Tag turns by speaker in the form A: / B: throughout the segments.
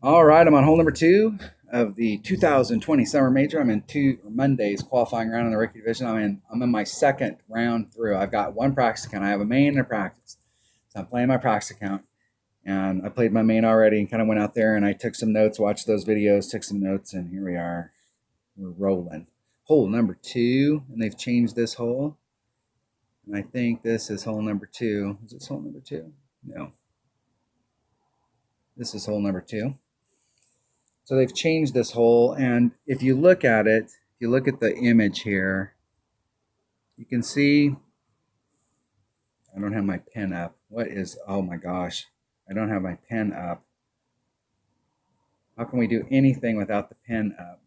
A: All right, I'm on hole number two of the 2020 Summer Major. I'm in Monday's qualifying round in the rookie division. I'm in my second round through. I've got one practice account. I have a main and a practice. So I'm playing my practice account, and I played my main already and kind of went out there and I took some notes, watched those videos, took some notes, and here we are. We're rolling. Hole number two, and they've changed this hole. And I think this is hole number two. Is this hole number two? No. This is hole number two. So they've changed this hole, and if you look at it, if you look at the image here, you can see I don't have my pen up. What is, oh my gosh, I don't have my pen up. How can we do anything without the pen up?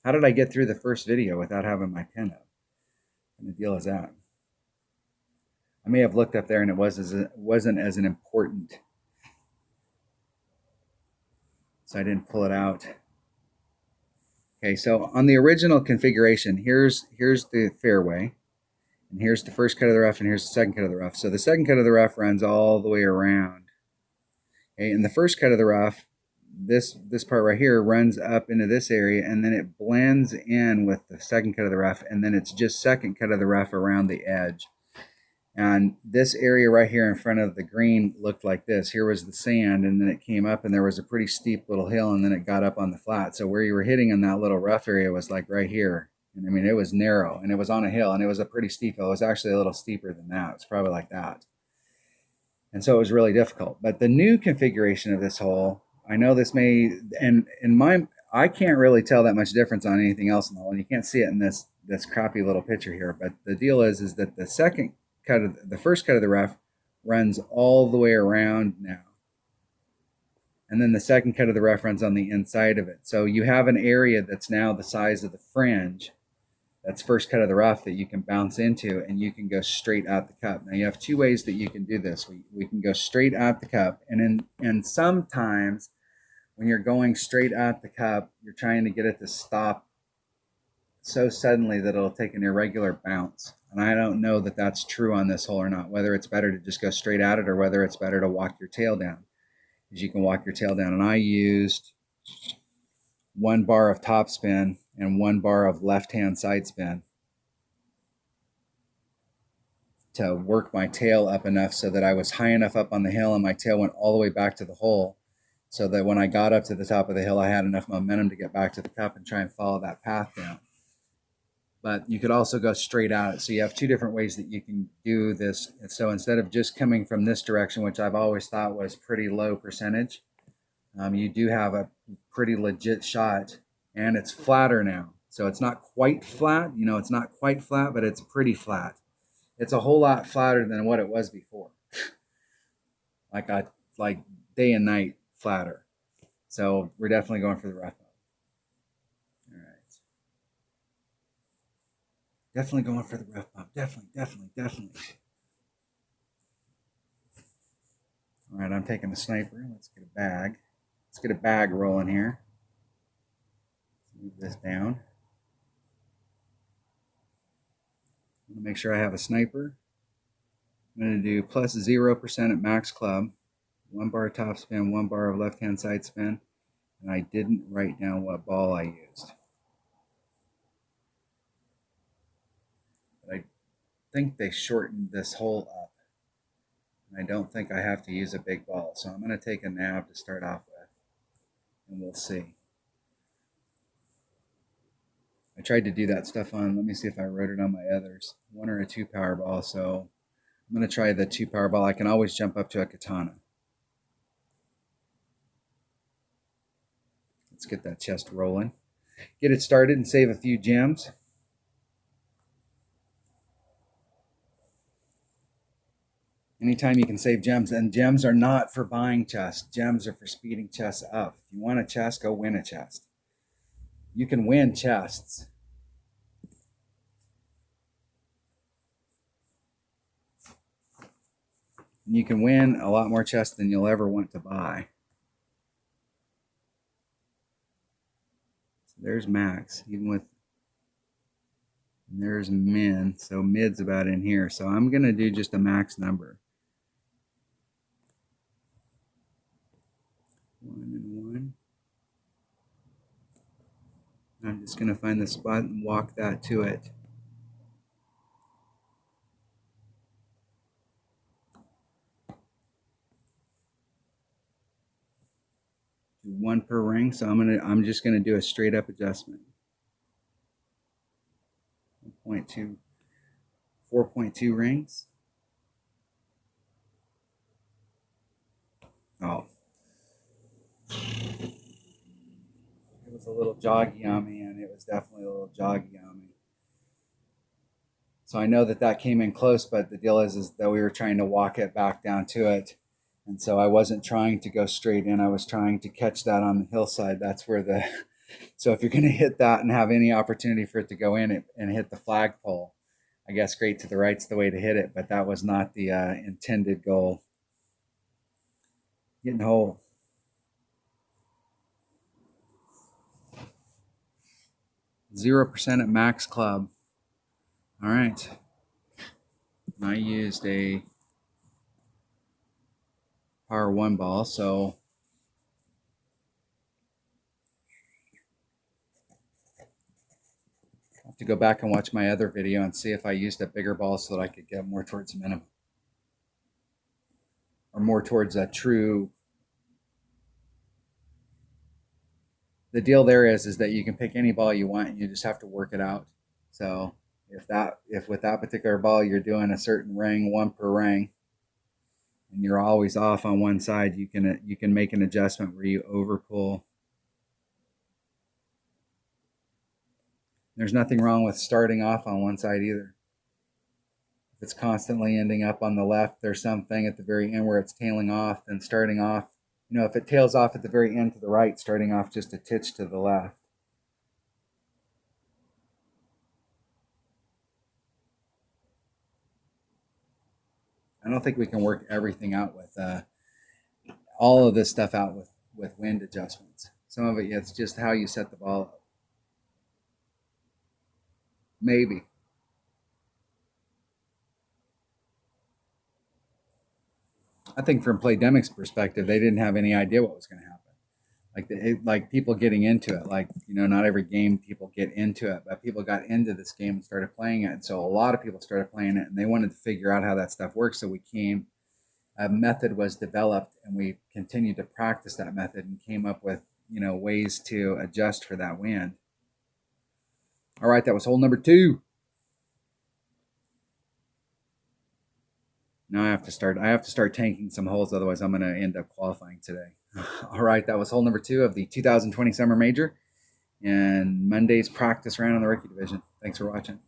A: How did I get through the first video without having my pen up? And the deal is that I may have looked up there and it wasn't as an important, so I didn't pull it out. Okay, so on the original configuration, here's the fairway, and here's the first cut of the rough, and here's the second cut of the rough. So the second cut of the rough runs all the way around. Okay, and the first cut of the rough, this part right here runs up into this area, and then it blends in with the second cut of the rough, and then it's just second cut of the rough around the edge. And this area right here in front of the green looked like this. Here was the sand, and then it came up, and there was a pretty steep little hill, and then it got up on the flat. So where you were hitting in that little rough area was like right here. And I mean, it was narrow, and it was on a hill, and it was a pretty steep hill. It was actually a little steeper than that. It's probably like that. And so it was really difficult. But the new configuration of this hole, I know this may, and in my, I can't really tell that much difference on anything else in the hole, and you can't see it in this crappy little picture here. But the deal is that the first cut of the rough runs all the way around now, and then the second cut of the rough runs on the inside of it. So you have an area that's now the size of the fringe. That's first cut of the rough that you can bounce into, and you can go straight at the cup. Now you have two ways that you can do this. We can go straight at the cup, and sometimes when you're going straight at the cup, you're trying to get it to stop so suddenly that it'll take an irregular bounce. And I don't know that that's true on this hole or not, whether it's better to just go straight at it or whether it's better to walk your tail down, because you can walk your tail down. And I used 1 bar of topspin and 1 bar of left-hand side spin to work my tail up enough so that I was high enough up on the hill and my tail went all the way back to the hole, so that when I got up to the top of the hill, I had enough momentum to get back to the cup and try and follow that path down. But you could also go straight at it. So you have two different ways that you can do this. And so instead of just coming from this direction, which I've always thought was pretty low percentage, you do have a pretty legit shot, and it's flatter now. So it's not quite flat, it's not quite flat, but it's pretty flat. It's a whole lot flatter than what it was before. Like day and night flatter. So we're definitely going for the rough up. All right. Definitely going for the rough bump. Definitely, definitely, definitely. All right, I'm taking the sniper. Let's get a bag. Let's get a bag rolling here. Move this down. I'm going to make sure I have a sniper. I'm going to do plus 0% at max club. 1 bar top spin, 1 bar of left-hand side spin. And I didn't write down what ball I used. But I think they shortened this hole up. And I don't think I have to use a big ball. So I'm going to take a nab to start off with. And we'll see. I tried to do that stuff on, let me see if I wrote it on my others. 1 or a 2 power ball. So I'm going to try the 2 power ball. I can always jump up to a katana. Let's get that chest rolling. Get it started and save a few gems. Anytime you can save gems, and gems are not for buying chests. Gems are for speeding chests up. If you want a chest, go win a chest. You can win chests. And you can win a lot more chests than you'll ever want to buy. So there's max, even with, and there's min. So mid's about in here. So I'm going to do just a max number. 1 and 1. I'm just going to find the spot and walk that to it. Do one per ring, so I'm just going to do a straight up adjustment. 1.2, 4.2 rings. Oh, it was a little joggy on me, and it was definitely a little joggy on me. So I know that that came in close, but the deal is that we were trying to walk it back down to it. And so I wasn't trying to go straight in. I was trying to catch that on the hillside. That's where the, so if you're going to hit that and have any opportunity for it to go in and hit the flagpole, I guess straight to the right's the way to hit it, but that was not the intended goal. Getting hole. %0 at Max Club. All right. I used a Power 1 ball, so I'll have to go back and watch my other video and see if I used a bigger ball so that I could get more towards a minimum. Or more towards a true. The deal there is that you can pick any ball you want and you just have to work it out. So if with that particular ball you're doing a certain ring, one per ring, and you're always off on one side, you can make an adjustment where you overpull. There's nothing wrong with starting off on one side either. If it's constantly ending up on the left, there's something at the very end where it's tailing off, then starting off. You know, if it tails off at the very end to the right, starting off just a titch to the left. I don't think we can work everything out with all of this stuff out with wind adjustments. Some of it, it's just how you set the ball up. Maybe. I think from Playdemic's perspective, they didn't have any idea what was going to happen. Like people getting into it, like, you know, not every game people get into it, but people got into this game and started playing it. And so a lot of people started playing it and they wanted to figure out how that stuff works. So a method was developed and we continued to practice that method and came up with, you know, ways to adjust for that wind. All right, that was hole number 2. Now I have to start tanking some holes, otherwise I'm going to end up qualifying today. All right, that was hole number 2 of the 2020 Summer Major and Monday's practice round on the rookie division. Thanks for watching.